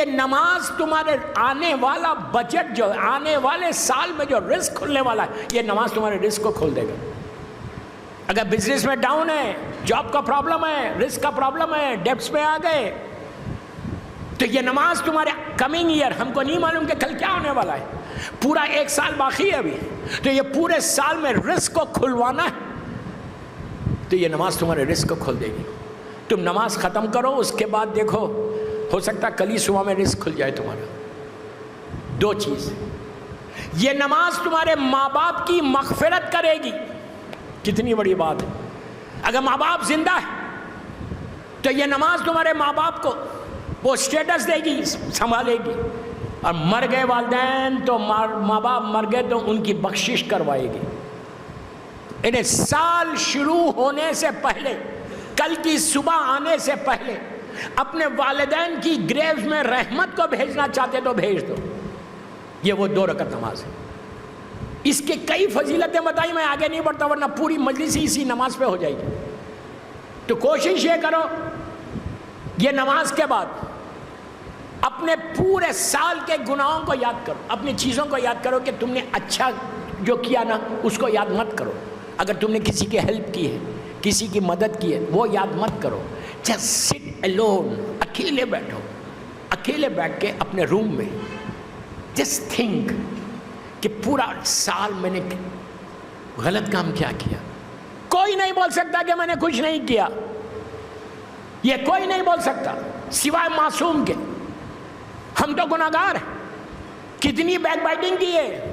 یہ نماز تمہارے آنے والا بجٹ جو آنے والے سال میں جو رزق کھلنے والا ہے، یہ نماز تمہارے رزق کو کھول دے گا. اگر بزنس میں ڈاؤن ہے، جاب کا پرابلم ہے، رزق کا پرابلم ہے، ڈیبٹس میں آ گئے، تو یہ نماز تمہارے کمنگ ایئر، ہم کو نہیں معلوم کہ کل کیا ہونے والا ہے، پورا 1 سال باقی ہے ابھی، تو یہ پورے سال میں رزق کو کھلوانا ہے، تو یہ نماز تمہارے رزق کو کھول دے گی. تم نماز ختم کرو، اس کے بعد دیکھو ہو سکتا ہے کل ہی صبح میں رزق کھل جائے تمہارا. 2 چیز، یہ نماز تمہارے ماں باپ کی مغفرت کرے گی. کتنی بڑی بات ہے. اگر ماں باپ زندہ ہے تو یہ نماز تمہارے ماں باپ کو وہ اسٹیٹس دے گی، سنبھالے گی. اور مر گئے والدین تو ماں باپ مر گئے تو ان کی بخشش کروائے گی. انہیں سال شروع ہونے سے پہلے، کل کی صبح آنے سے پہلے اپنے والدین کی گریوز میں رحمت کو بھیجنا چاہتے تو بھیج دو. یہ وہ 2 رکعت نماز ہے. اس کے کئی فضیلتیں بتائی، میں آگے نہیں بڑھتا ورنہ پوری مجلس ہی اسی نماز پہ ہو جائے گی. تو کوشش یہ کرو، یہ نماز کے بعد اپنے پورے سال کے گناہوں کو یاد کرو، اپنی چیزوں کو یاد کرو کہ تم نے اچھا جو کیا نا اس کو یاد مت کرو. اگر تم نے کسی کی ہیلپ کی ہے، کسی کی مدد کی ہے، وہ یاد مت کرو. جسٹ سٹ الون، اکیلے بیٹھو، اکیلے بیٹھ کے اپنے روم میں جسٹ تھنک کہ پورا سال میں نے غلط کام کیا کیا. کوئی نہیں بول سکتا کہ میں نے کچھ نہیں کیا، یہ کوئی نہیں بول سکتا سوائے معصوم کے. ہم تو گناہگار ہیں. کتنی بیک بائٹنگ کی ہے،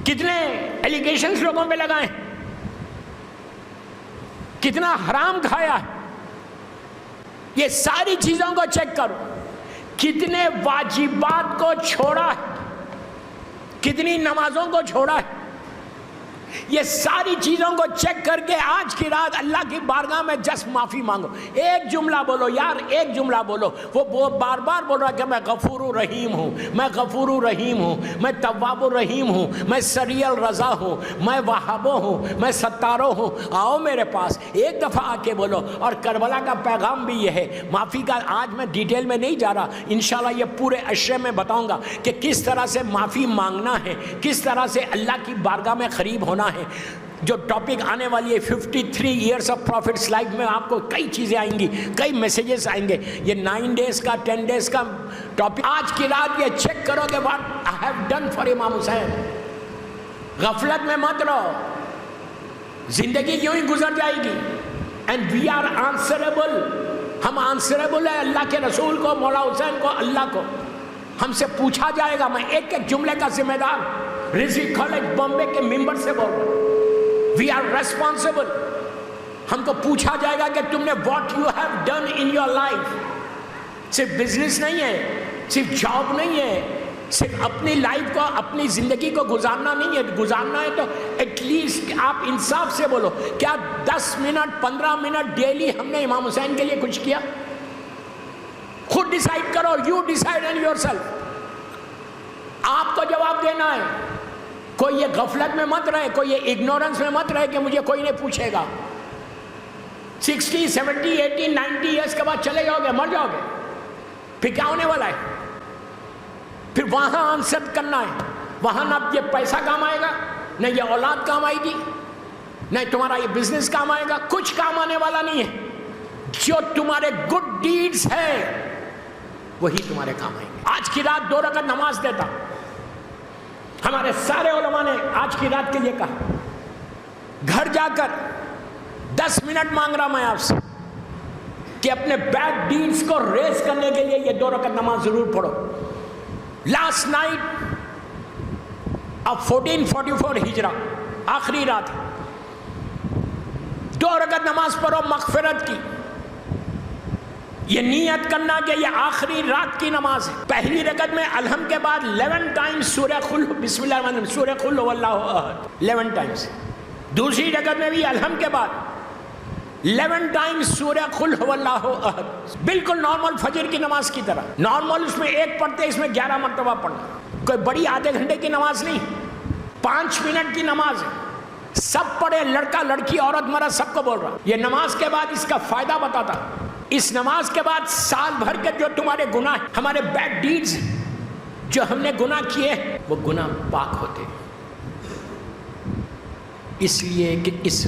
کتنے ایلیگیشنز لوگوں پہ لگائے، کتنا حرام کھایا ہے. یہ ساری چیزوں کو چیک کرو. کتنے واجبات کو چھوڑا ہے، کتنی نمازوں کو چھوڑا ہے. یہ ساری چیزوں کو چیک کر کے آج کی رات اللہ کی بارگاہ میں جس معافی مانگو. ایک جملہ بولو یار، ایک جملہ بولو. وہ بار بار بول رہا کہ میں غفور الرحیم ہوں، میں غفور الرحیم ہوں، میں تواب الرحیم ہوں، میں سری الرضا ہوں، میں وہابو ہوں، میں ستارو ہوں. آؤ میرے پاس ایک دفعہ آ کے بولو. اور کربلا کا پیغام بھی یہ ہے، معافی کا. آج میں ڈیٹیل میں نہیں جا رہا، انشاءاللہ یہ پورے عشرے میں بتاؤں گا کہ کس طرح سے معافی مانگنا ہے، کس طرح سے اللہ کی بارگاہ میں قریب ہونا ہے. جو ٹاپک آنے والی ہے 53 ایئرس آف پروفٹس لائف میں، آپ کو کئی چیزیں آئیں گی، کئی میسیجز آئیں گے. یہ 9 ڈیز کا 10 ڈیز کا ٹاپک. آج کی رات یہ چیک کرو کہ what I have done for امام حسین. غفلت میں مت رہو، زندگی یوں ہی گزر جائے گی. And we are answerable. ہم آنسریبل ہیں اللہ کے رسول کو، مولا حسین کو، اللہ کو. ہم سے پوچھا جائے گا. میں ایک ایک جملے کا ذمہ دار رضوی کالج بامبے کے ممبر سے بول رہا ہوں. We are responsible. ہم کو پوچھا جائے گا کہ تم نے what you have done in your life. صرف بزنس نہیں ہے، صرف جاب نہیں ہے، صرف اپنی لائف کو، اپنی زندگی کو گزارنا نہیں ہے. گزارنا ہے تو ایٹ لیسٹ آپ انصاف سے بولو، کیا 10 منٹ 15 منٹ ڈیلی ہم نے امام حسین کے لیے کچھ کیا؟ خود ڈیسائیڈ کرو. You decide and your self. آپ کو جواب دینا ہے. کوئی یہ غفلت میں مت رہے، کوئی یہ اگنورنس میں مت رہے کہ مجھے کوئی نہیں پوچھے گا. 60 70 80 90 ایئرس کے بعد چلے جاؤ گے، مر جاؤ گے، پھر کیا ہونے والا ہے؟ پھر وہاں آنسر کرنا ہے. وہاں نہ یہ پیسہ کام آئے گا، نہ یہ اولاد کام آئے گی، نہ تمہارا یہ بزنس کام آئے گا. کچھ کام آنے والا نہیں ہے. جو تمہارے گڈ ڈیڈز ہے وہی تمہارے کام آئیں گے. آج کی رات 2 رکعت نماز دیتا. ہمارے سارے علماء نے آج کی رات کے لیے کہا، گھر جا کر 10 منٹ مانگ رہا میں آپ سے کہ اپنے بیڈ ڈیڈز کو ریز کرنے کے لیے یہ 2 رکعت نماز ضرور پڑھو. لاسٹ نائٹ اب 1444 ہجرہ، آخری رات، 2 رکعت نماز پڑھو مغفرت کی. یہ نیت کرنا کہ یہ آخری رات کی نماز ہے. پہلی رکعت میں الحمد کے بعد 11 ٹائمز سورہ قل، بسم اللہ الرحمن الرحیم، سورہ قل هو اللہ احد 11 ٹائمز. دوسری رکعت میں بھی الحمد کے بعد 11 ٹائمز سورہ قل هو اللہ احد. بالکل نارمل فجر کی نماز کی طرح. نارمل اس میں 1 پڑھتے، اس میں 11 مرتبہ پڑھنا. کوئی بڑی آدھے گھنٹے کی نماز نہیں، 5 منٹ کی نماز ہے. سب پڑھے، لڑکا لڑکی عورت مرد سب کو بول رہا. یہ نماز کے بعد اس کا فائدہ بتاتا. اس نماز کے بعد سال بھر کے جو تمہارے گناہ، ہمارے بیڈ ڈیڈز جو ہم نے گناہ کیے، وہ گناہ پاک ہوتے ہیں. اس لیے کہ اس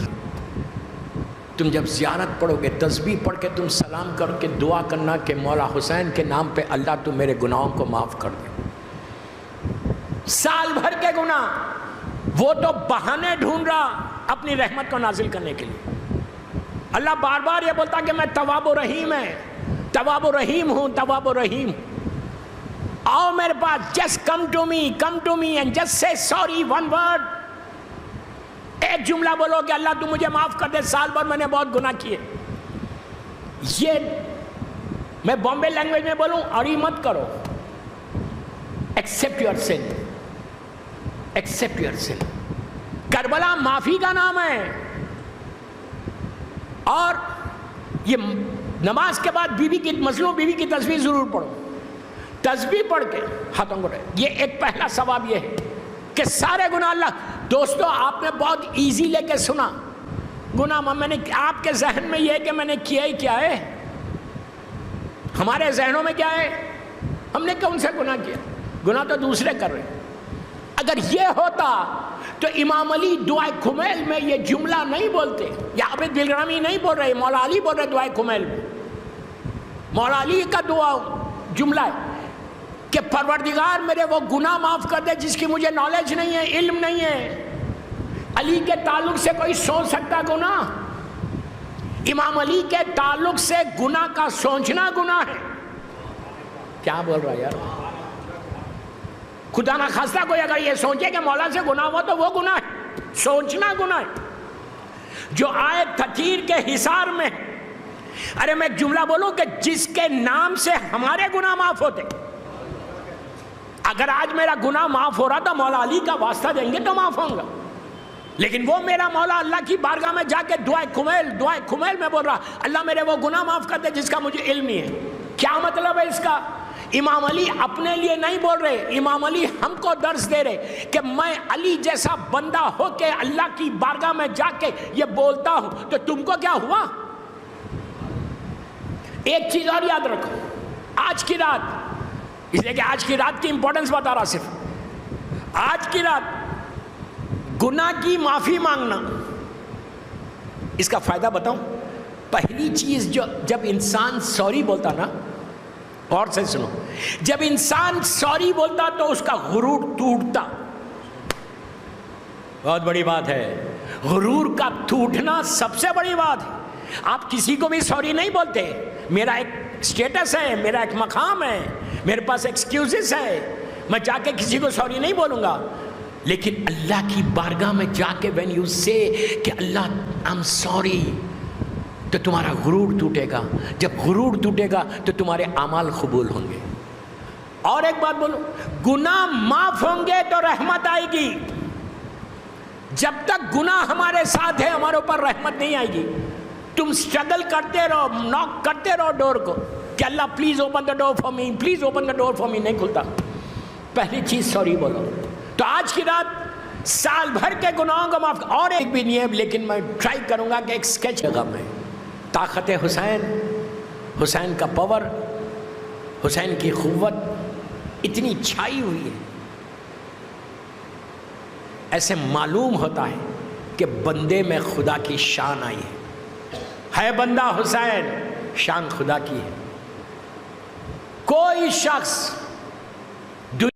تم جب زیارت پڑھو گے، تسبیح پڑھ کے تم سلام کر کے دعا کرنا کہ مولا حسین کے نام پہ اللہ تو میرے گناہوں کو معاف کر دے. سال بھر کے گناہ، وہ تو بہانے ڈھونڈ رہا اپنی رحمت کو نازل کرنے کے لیے. اللہ بار بار یہ بولتا کہ میں تواب و رحیم ہے، تواب و رحیم ہوں، تواب و رحیم. آؤ میرے پاس، just come to me and just say sorry, one word, ایک جملہ بولو کہ اللہ تو مجھے معاف کر دے، سال بھر میں نے بہت گناہ کیے. یہ میں بامبے لینگویج میں بولوں، اڑی مت کرو. Accept your son, accept your son. Karbala معافی کا نام ہے. اور یہ نماز کے بعد بیوی کی، مظلوم بیوی کی تصویر ضرور پڑھو. تسبیح پڑھ کے ہاتھوں کو، یہ ایک پہلا ثواب یہ ہے کہ سارے گناہ اللہ. دوستو آپ نے بہت ایزی لے کے سنا گناہ، میں نے آپ کے ذہن میں یہ ہے کہ میں نے کیا ہی کیا ہے. ہمارے ذہنوں میں کیا ہے؟ ہم نے کون سے گناہ کیا؟ گناہ تو دوسرے کر رہے ہیں. اگر یہ ہوتا تو امام علی دعائے کمیل میں یہ جملہ نہیں بولتے، یا عابد بلرامی نہیں بول رہے، مولا علی بول رہے دعائے کمیل میں. مولا علی کا دعا جملہ ہے کہ پروردگار میرے وہ گناہ معاف کر دے جس کی مجھے نالج نہیں ہے، علم نہیں ہے. علی کے تعلق سے کوئی سوچ سکتا گناہ؟ امام علی کے تعلق سے گناہ کا سوچنا گناہ ہے. کیا بول رہا ہے یار؟ خدا نہ خواستہ کوئی اگر یہ سوچے کہ مولا سے گناہ ہوا تو وہ گناہ ہے، سوچنا گناہ ہے. جو آئے تطہیر کے حصار میں، ارے میں ایک جملہ بولوں کہ جس کے نام سے ہمارے گناہ معاف ہوتے. اگر آج میرا گناہ معاف ہو رہا تو مولا علی کا واسطہ دیں گے تو معاف ہوں گا. لیکن وہ میرا مولا اللہ کی بارگاہ میں جا کے دعائے کمیل میں بول رہا اللہ میرے وہ گناہ معاف کر دے جس کا مجھے علم نہیں ہے. کیا مطلب ہے اس کا؟ امام علی اپنے لیے نہیں بول رہے، امام علی ہم کو درس دے رہے کہ میں علی جیسا بندہ ہو کے اللہ کی بارگاہ میں جا کے یہ بولتا ہوں تو تم کو کیا ہوا؟ ایک چیز اور یاد رکھو، آج کی رات، اس لیے کہ آج کی رات کی امپورٹنس بتا رہا، صرف آج کی رات گناہ کی معافی مانگنا. اس کا فائدہ بتاؤں. پہلی چیز جب انسان سوری بولتا نا، اور سے سنو، جب انسان سوری بولتا تو اس کا غرور ٹوٹتا. بہت بڑی بات ہے، غرور کا ٹوٹنا سب سے بڑی بات ہے. آپ کسی کو بھی سوری نہیں بولتے. میرا ایک سٹیٹس ہے، میرا ایک مقام ہے، میرے پاس ایکسکیوزز ہے، میں جا کے کسی کو سوری نہیں بولوں گا. لیکن اللہ کی بارگاہ میں جا کے when you say کہ اللہ I'm sorry، تو تمہارا غرور ٹوٹے گا. جب غرور ٹوٹے گا تو تمہارے اعمال قبول ہوں گے. اور ایک بات بولو، گناہ معاف ہوں گے تو رحمت آئے گی. جب تک گناہ ہمارے ساتھ ہے ہمارے اوپر رحمت نہیں آئے گی. تم سٹرگل کرتے رہو، ناک کرتے رہو ڈور کو کہ Allah please open the door for me, please open the door for me, نہیں کھلتا. پہلی چیز سوری بولو. تو آج کی رات سال بھر کے گناہوں کو معاف. اور ایک بھی نہیں ہے لیکن میں ٹرائی کروں گا کہ ایک سکیچ لگا میں. طاقت حسین، حسین کا پاور، حسین کی قوت اتنی چھائی ہوئی ہے، ایسے معلوم ہوتا ہے کہ بندے میں خدا کی شان آئی ہے بندہ حسین، شان خدا کی ہے. کوئی شخص